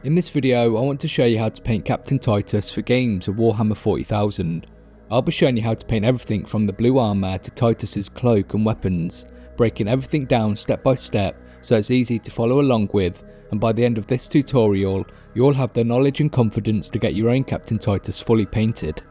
In this video, I want to show you how to paint Captain Titus for games of Warhammer 40,000. I'll be showing you how to paint everything from the blue armour to Titus's cloak and weapons, breaking everything down step by step so it's easy to follow along with, and by the end of this tutorial, you'll have the knowledge and confidence to get your own Captain Titus fully painted.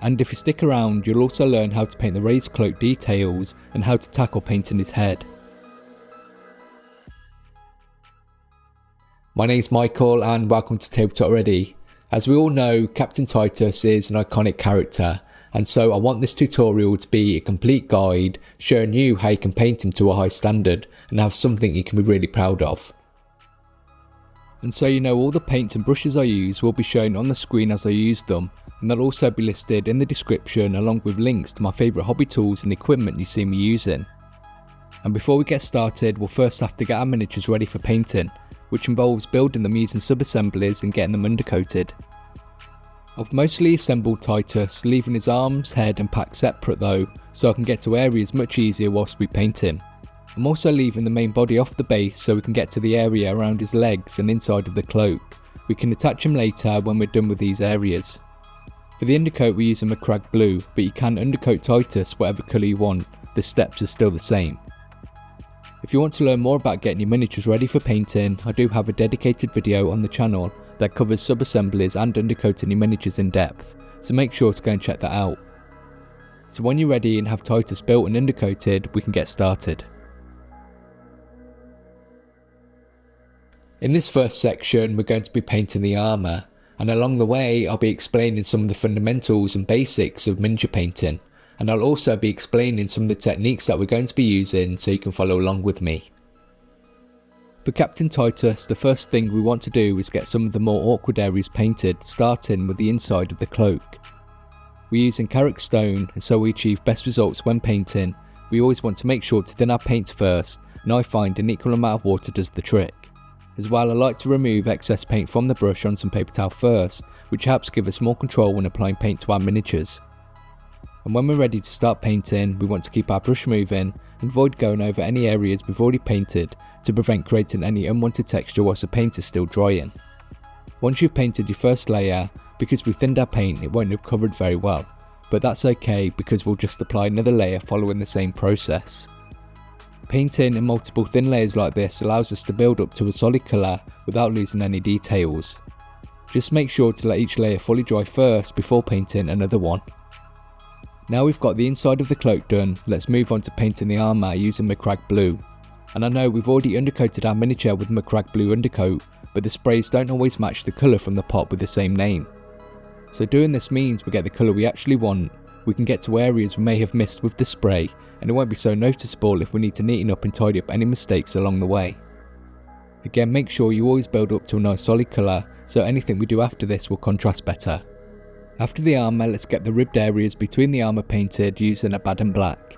And if you stick around, you'll also learn how to paint the raised cloak details and how to tackle painting his head. My name's Michael and welcome to TableTopReady. As we all know, Captain Titus is an iconic character, and so I want this tutorial to be a complete guide showing you how you can paint him to a high standard and have something you can be really proud of. And so you know, all the paints and brushes I use will be shown on the screen as I use them, and they'll also be listed in the description along with links to my favourite hobby tools and equipment you see me using. And before we get started, we'll first have to get our miniatures ready for painting, which involves building them using sub-assemblies and getting them undercoated. I've mostly assembled Titus, leaving his arms, head and pack separate though, so I can get to areas much easier whilst we paint him. I'm also leaving the main body off the base so we can get to the area around his legs and inside of the cloak. We can attach him later when we're done with these areas. For the undercoat we use a Macragge blue, but you can undercoat Titus whatever colour you want, the steps are still the same. If you want to learn more about getting your miniatures ready for painting, I do have a dedicated video on the channel that covers sub-assemblies and undercoating your miniatures in depth, so make sure to go and check that out. So when you're ready and have Titus built and undercoated, we can get started. In this first section we're going to be painting the armour, and along the way I'll be explaining some of the fundamentals and basics of miniature painting. And I'll also be explaining some of the techniques that we're going to be using so you can follow along with me. For Captain Titus, the first thing we want to do is get some of the more awkward areas painted, starting with the inside of the cloak. We're using Carrick stone, and so we achieve best results when painting. We always want to make sure to thin our paints first, and I find an equal amount of water does the trick. As well, I like to remove excess paint from the brush on some paper towel first, which helps give us more control when applying paint to our miniatures. And when we're ready to start painting, we want to keep our brush moving and avoid going over any areas we've already painted to prevent creating any unwanted texture whilst the paint is still drying. Once you've painted your first layer, because we thinned our paint it won't have covered very well, but that's okay because we'll just apply another layer following the same process. Painting in multiple thin layers like this allows us to build up to a solid colour without losing any details. Just make sure to let each layer fully dry first before painting another one. Now we've got the inside of the cloak done, let's move on to painting the armour using Macragge blue. And I know we've already undercoated our miniature with Macragge blue undercoat, but the sprays don't always match the colour from the pot with the same name. So doing this means we get the colour we actually want, we can get to areas we may have missed with the spray, and it won't be so noticeable if we need to neaten up and tidy up any mistakes along the way. Again, make sure you always build up to a nice solid colour, so anything we do after this will contrast better. After the armour, let's get the ribbed areas between the armour painted using Abaddon black.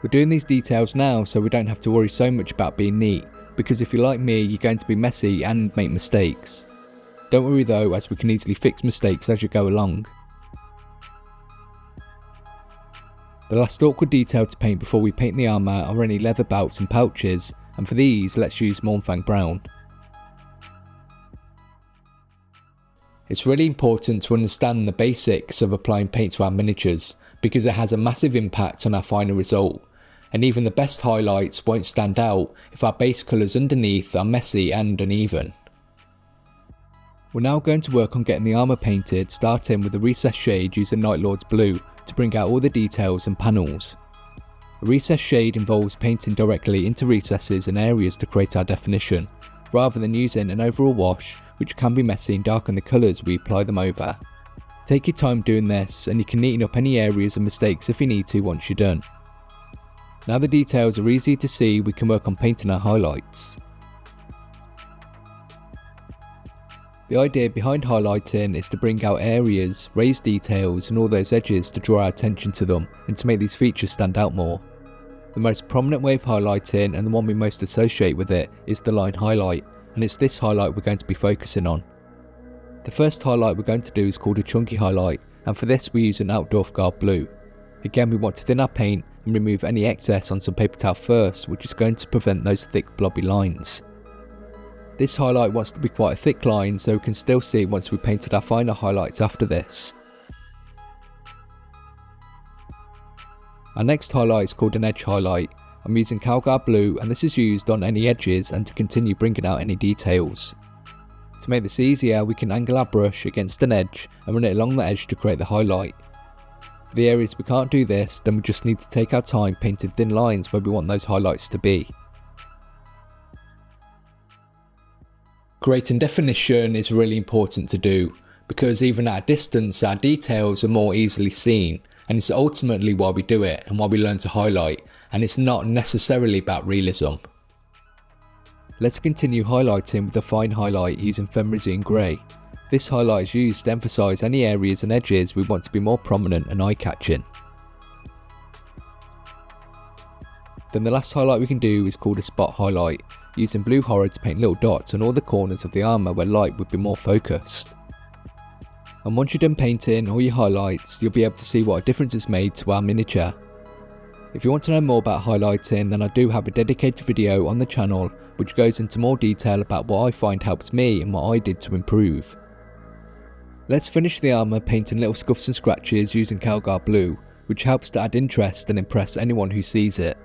We're doing these details now so we don't have to worry so much about being neat, because if you're like me you're going to be messy and make mistakes. Don't worry though, as we can easily fix mistakes as you go along. The last awkward detail to paint before we paint the armour are any leather belts and pouches, and for these let's use Mournfang brown. It's really important to understand the basics of applying paint to our miniatures, because it has a massive impact on our final result, and even the best highlights won't stand out if our base colours underneath are messy and uneven. We're now going to work on getting the armour painted, starting with the recessed shade using Night Lord's blue to bring out all the details and panels. A recessed shade involves painting directly into recesses and areas to create our definition, rather than using an overall wash, which can be messy and darken the colours we apply them over. Take your time doing this, and you can neaten up any areas and mistakes if you need to once you're done. Now the details are easy to see, we can work on painting our highlights. The idea behind highlighting is to bring out areas, raise details and all those edges to draw our attention to them and to make these features stand out more. The most prominent way of highlighting, and the one we most associate with it, is the line highlight, and it's this highlight we're going to be focusing on. The first highlight we're going to do is called a chunky highlight, and for this we use an Outdoorfguard blue. Again, we want to thin our paint and remove any excess on some paper towel first, which is going to prevent those thick blobby lines. This highlight wants to be quite a thick line so we can still see it once we painted our finer highlights after this. Our next highlight is called an edge highlight. I'm using Calgar blue and this is used on any edges and to continue bringing out any details. To make this easier, we can angle our brush against an edge and run it along the edge to create the highlight. For the areas we can't do this, then we just need to take our time painting thin lines where we want those highlights to be. Creating definition is really important to do, because even at a distance our details are more easily seen, and it's ultimately why we do it and why we learn to highlight, and it's not necessarily about realism. Let's continue highlighting with a fine highlight using Fenrisine Grey. This highlight is used to emphasise any areas and edges we want to be more prominent and eye-catching. Then the last highlight we can do is called a spot highlight, using blue horror to paint little dots on all the corners of the armour where light would be more focused. And once you're done painting all your highlights, you'll be able to see what a difference it's made to our miniature. If you want to know more about highlighting, then I do have a dedicated video on the channel which goes into more detail about what I find helps me and what I did to improve. Let's finish the armour painting little scuffs and scratches using Calgar blue, which helps to add interest and impress anyone who sees it.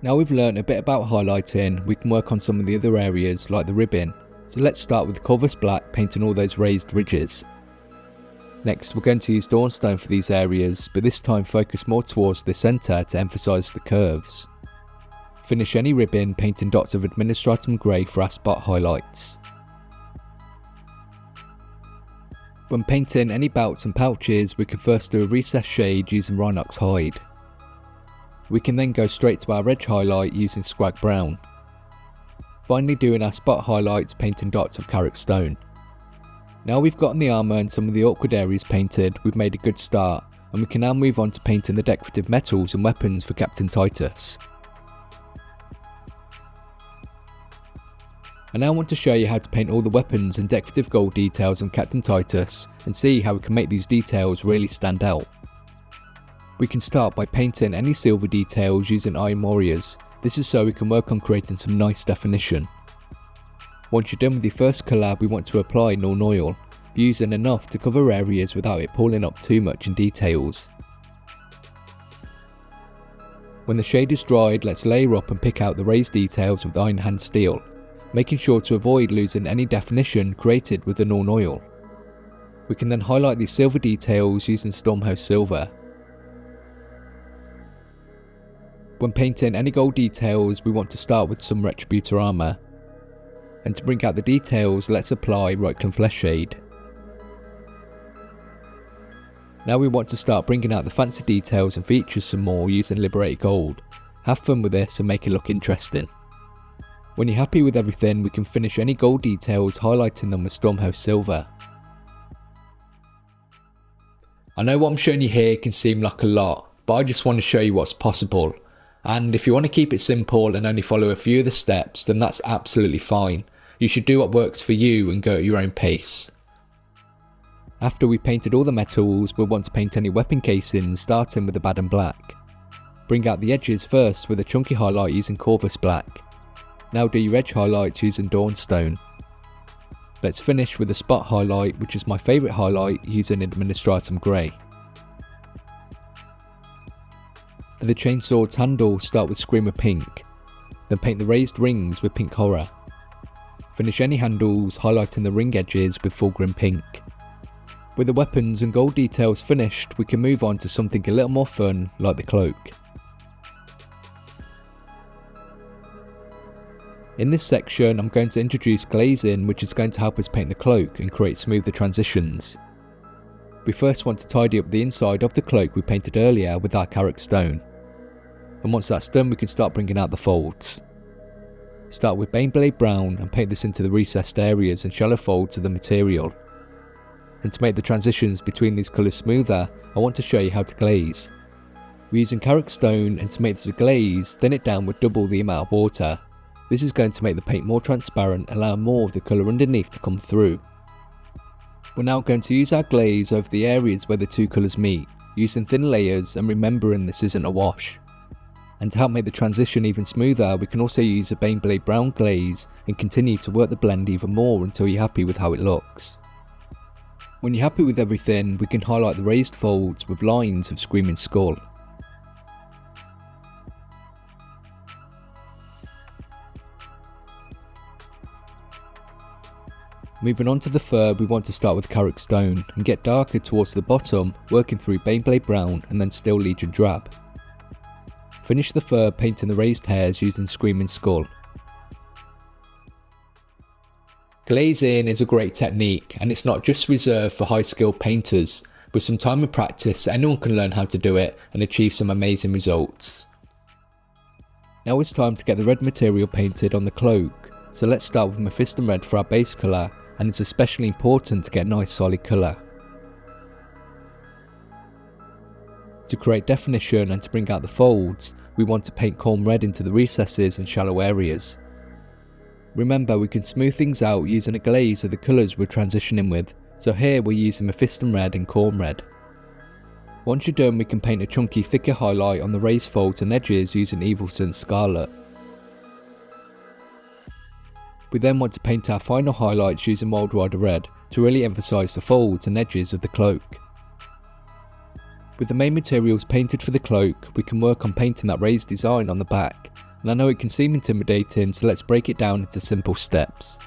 Now we've learnt a bit about highlighting, we can work on some of the other areas like the ribbing, so let's start with Corvus Black painting all those raised ridges. Next we're going to use Dawnstone for these areas, but this time focus more towards the centre to emphasise the curves. Finish any ribbon painting dots of Administratum Grey for our spot highlights. When painting any belts and pouches, we can first do a recessed shade using Rhinox Hide. We can then go straight to our edge highlight using Scrag Brown. Finally doing our spot highlights painting dots of Carrick Stone. Now we've gotten the armour and some of the awkward areas painted, we've made a good start, and we can now move on to painting the decorative metals and weapons for Captain Titus. I now want to show you how to paint all the weapons and decorative gold details on Captain Titus and see how we can make these details really stand out. We can start by painting any silver details using Iron Warriors. This is so we can work on creating some nice definition. Once you're done with your first colour, we want to apply Nuln Oil, using enough to cover areas without it pulling up too much in details. When the shade is dried, let's layer up and pick out the raised details with Iron Hand Steel, making sure to avoid losing any definition created with the Nuln Oil. We can then highlight these silver details using Stormhouse Silver. When painting any gold details, we want to start with some Retributor armour. And to bring out the details, let's apply Reikland Flesh Shade. Now we want to start bringing out the fancy details and features some more using Liberated Gold. Have fun with this and make it look interesting. When you're happy with everything, we can finish any gold details highlighting them with Stormhouse Silver. I know what I'm showing you here can seem like a lot, but I just want to show you what's possible. And if you want to keep it simple and only follow a few of the steps, then that's absolutely fine. You should do what works for you and go at your own pace. After we painted all the metals, we'll want to paint any weapon casings starting with the Baden Black. Bring out the edges first with a chunky highlight using Corvus Black. Now do your edge highlights using Dawnstone. Let's finish with a spot highlight, which is my favourite highlight, using Administratum Grey. For the chainsword's handle, start with Screamer Pink, then paint the raised rings with Pink Horror. Finish any handles, highlighting the ring edges with Fulgrim Pink. With the weapons and gold details finished, we can move on to something a little more fun, like the cloak. In this section, I'm going to introduce glazing, which is going to help us paint the cloak and create smoother transitions. We first want to tidy up the inside of the cloak we painted earlier with our Carrick Stone. And once that's done, we can start bringing out the folds. Start with Baneblade Brown and paint this into the recessed areas and shallow folds of the material. And to make the transitions between these colours smoother, I want to show you how to glaze. We're using Carrick Stone, and to make this a glaze, thin it down with double the amount of water. This is going to make the paint more transparent, allowing more of the colour underneath to come through. We're now going to use our glaze over the areas where the two colours meet, using thin layers and remembering this isn't a wash. And to help make the transition even smoother, we can also use a Baneblade brown glaze and continue to work the blend even more until you're happy with how it looks. When you're happy with everything, we can highlight the raised folds with lines of Screaming Skull. Moving on to the fur, we want to start with Carrick Stone and get darker towards the bottom, working through Baneblade Brown and then Steel Legion Drab. Finish the fur painting the raised hairs using Screaming Skull. Glazing is a great technique, and it's not just reserved for high skilled painters. With some time and practice, anyone can learn how to do it and achieve some amazing results. Now it's time to get the red material painted on the cloak, so let's start with Mephiston Red for our base colour, and it's especially important to get a nice solid colour. To create definition and to bring out the folds, we want to paint Corm Red into the recesses and shallow areas. Remember, we can smooth things out using a glaze of the colours we're transitioning with, so here we're using Mephiston Red and Corm Red. Once you're done, we can paint a chunky thicker highlight on the raised folds and edges using Evilson Scarlet. We then want to paint our final highlights using Wild Rider Red to really emphasise the folds and edges of the cloak. With the main materials painted for the cloak, we can work on painting that raised design on the back, and I know it can seem intimidating, so let's break it down into simple steps.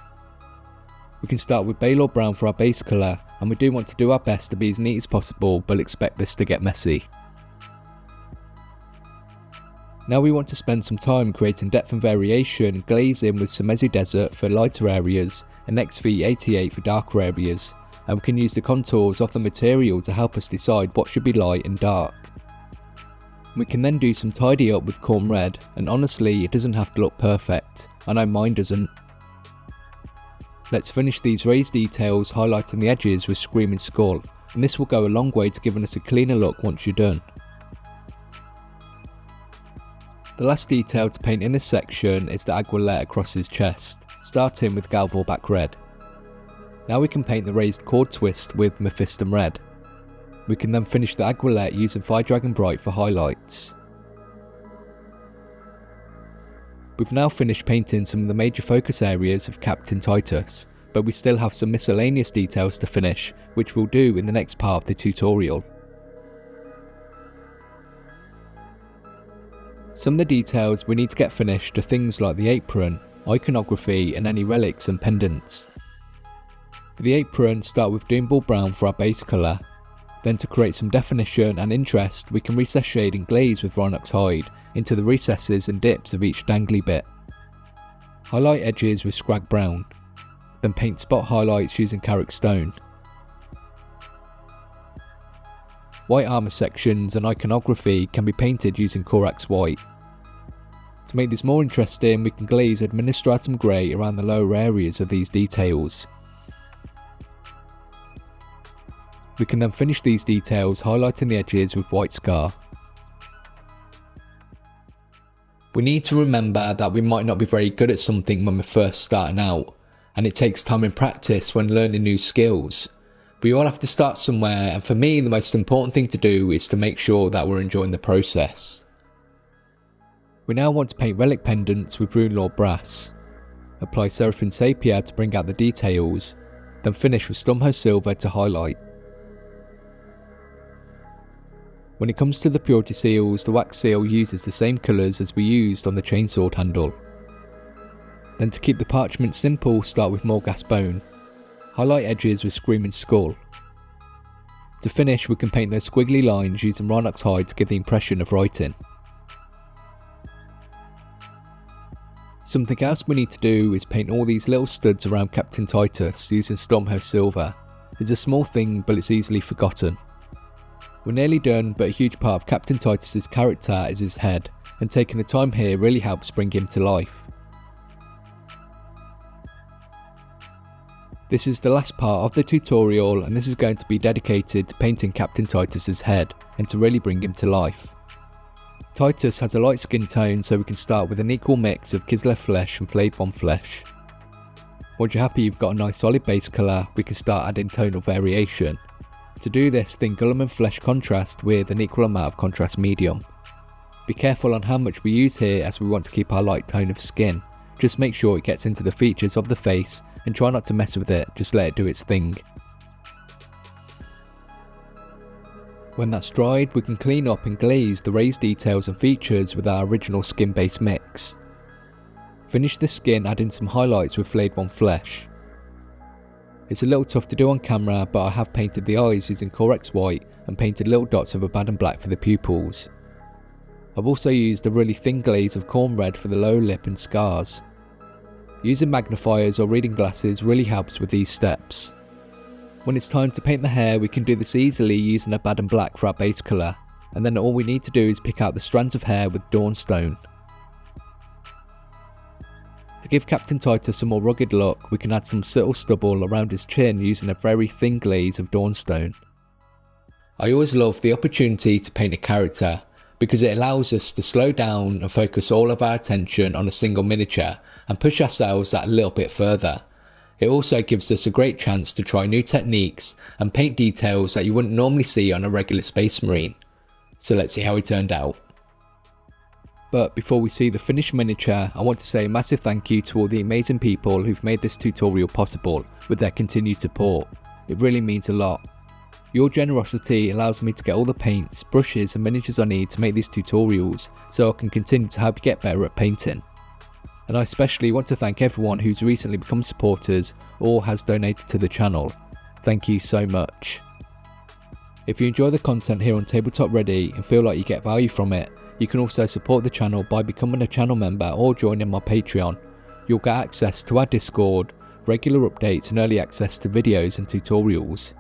We can start with Baylor Brown for our base colour, and we do want to do our best to be as neat as possible, but expect this to get messy. Now we want to spend some time creating depth and variation, glazing with Semezu Desert for lighter areas and XV88 for darker areas, and we can use the contours of the material to help us decide what should be light and dark. We can then do some tidy up with Corm Red, and honestly it doesn't have to look perfect, I know mine doesn't. Let's finish these raised details highlighting the edges with Screaming Skull, and this will go a long way to giving us a cleaner look once you're done. The last detail to paint in this section is the aguilette across his chest, starting with Galvorback Red. Now we can paint the raised cord twist with Mephiston Red. We can then finish the aguilette using Fire Dragon Bright for highlights. We've now finished painting some of the major focus areas of Captain Titus, but we still have some miscellaneous details to finish, which we'll do in the next part of the tutorial. Some of the details we need to get finished are things like the apron, iconography and any relics and pendants. For the apron, start with Doomball Brown for our base colour. Then to create some definition and interest, we can recess shade and glaze with Rhinox Hide into the recesses and dips of each dangly bit. Highlight edges with Scrag Brown. Then paint spot highlights using Carrick Stone. White armour sections and iconography can be painted using Corax White. To make this more interesting, we can glaze Administratum Grey around the lower areas of these details. We can then finish these details highlighting the edges with White Scar. We need to remember that we might not be very good at something when we're first starting out, and it takes time and practice when learning new skills. We all have to start somewhere, and for me the most important thing to do is to make sure that we're enjoying the process. We now want to paint relic pendants with Runelord Brass. Apply Seraphim Sapia to bring out the details, then finish with Stumho Silver to highlight. When it comes to the purity seals, the wax seal uses the same colours as we used on the chainsword handle. Then to keep the parchment simple, start with Morghast Bone. Highlight edges with Screaming Skull. To finish, we can paint those squiggly lines using Rhinox Hide to give the impression of writing. Something else we need to do is paint all these little studs around Captain Titus using Stormhouse Silver. It's a small thing, but it's easily forgotten. We're nearly done, but a huge part of Captain Titus's character is his head, and taking the time here really helps bring him to life. This is the last part of the tutorial, and this is going to be dedicated to painting Captain Titus's head, and to really bring him to life. Titus has a light skin tone, so we can start with an equal mix of Kislev flesh and Flaybomb flesh. Once you're happy you've got a nice solid base colour, we can start adding tonal variation. To do this, think Guilliman flesh contrast with an equal amount of contrast medium. Be careful on how much we use here as we want to keep our light tone of skin. Just make sure it gets into the features of the face and try not to mess with it, just let it do its thing. When that's dried, we can clean up and glaze the raised details and features with our original skin base mix. Finish the skin adding some highlights with flayed one flesh. It's a little tough to do on camera, but I have painted the eyes using Corex white and painted little dots of Abaddon black for the pupils. I've also used a really thin glaze of corn red for the lower lip and scars. Using magnifiers or reading glasses really helps with these steps. When it's time to paint the hair, we can do this easily using Abaddon black for our base colour, and then all we need to do is pick out the strands of hair with Dawnstone. To give Captain Titus a more rugged look, we can add some subtle stubble around his chin using a very thin glaze of Dawnstone. I always love the opportunity to paint a character, because it allows us to slow down and focus all of our attention on a single miniature and push ourselves that a little bit further. It also gives us a great chance to try new techniques and paint details that you wouldn't normally see on a regular Space Marine. So let's see how he turned out. But before we see the finished miniature, I want to say a massive thank you to all the amazing people who've made this tutorial possible with their continued support. It really means a lot. Your generosity allows me to get all the paints, brushes and miniatures I need to make these tutorials, so I can continue to help you get better at painting. And I especially want to thank everyone who's recently become supporters or has donated to the channel. Thank you so much. If you enjoy the content here on TableTopReady and feel like you get value from it, you can also support the channel by becoming a channel member or joining my Patreon. You'll get access to our Discord, regular updates and early access to videos and tutorials.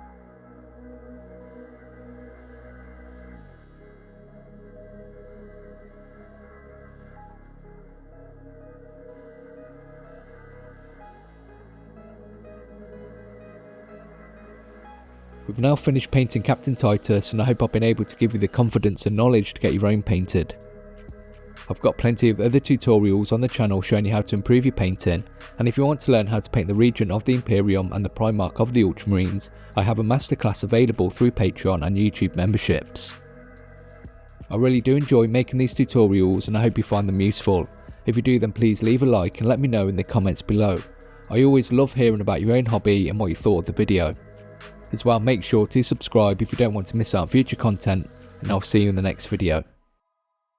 We've now finished painting Captain Titus, and I hope I've been able to give you the confidence and knowledge to get your own painted. I've got plenty of other tutorials on the channel showing you how to improve your painting, and if you want to learn how to paint the region of the Imperium and the Primarch of the Ultramarines, I have a masterclass available through Patreon and YouTube memberships. I really do enjoy making these tutorials and I hope you find them useful. If you do, then please leave a like and let me know in the comments below. I always love hearing about your own hobby and what you thought of the video. As well, make sure to subscribe if you don't want to miss out on future content, and I'll see you in the next video.